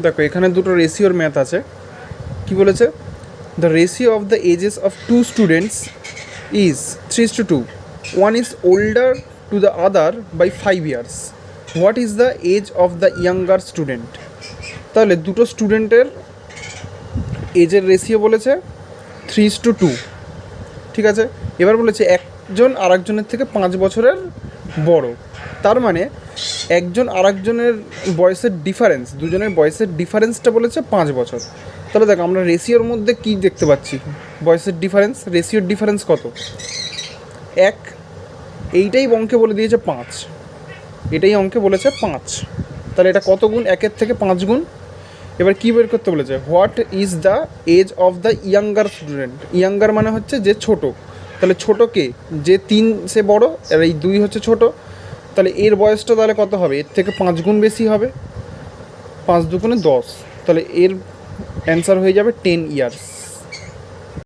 দেখো এখানে দুটো রেশিওর ম্যাথ আছে। কি বলেছে? The ratio of the ages of two students is 3:2. One is older to the other by 5 years. What is the age of the younger student? তাহলে দুটো স্টুডেন্টের এজের রেশিও বলেছে 3:2, ঠিক আছে। এবার বলেছে একজন আরেকজনের থেকে 5 বছরের বড়, তার মানে একজন আরেকজনের বয়সের ডিফারেন্স, দুজনের বয়সের ডিফারেন্সটা বলেছে 5 বছর। তাহলে দেখো আমরা রেশিওর মধ্যে কি দেখতে পাচ্ছি? বয়সের ডিফারেন্স, রেশিওর ডিফারেন্স কত? 1। এইটাই অঙ্কে বলে দিয়েছে 5, এটাই অঙ্কে বলেছে 5। তাহলে এটা কত গুণ? 1-এর থেকে 5 গুণ। এবার কী বের করতে বলেছে? What is the age of the younger student? Younger মানে হচ্ছে যে ছোট, তাহলে ছোটো কে? যে 3 সে বড়, আর এই 2 হচ্ছে ছোট। তাহলে এর বয়সটা তাহলে কত হবে? এর থেকে 5 গুণ বেশি হবে, 5 দুগুণে 10। তাহলে এর অ্যান্সার হয়ে যাবে 10 years।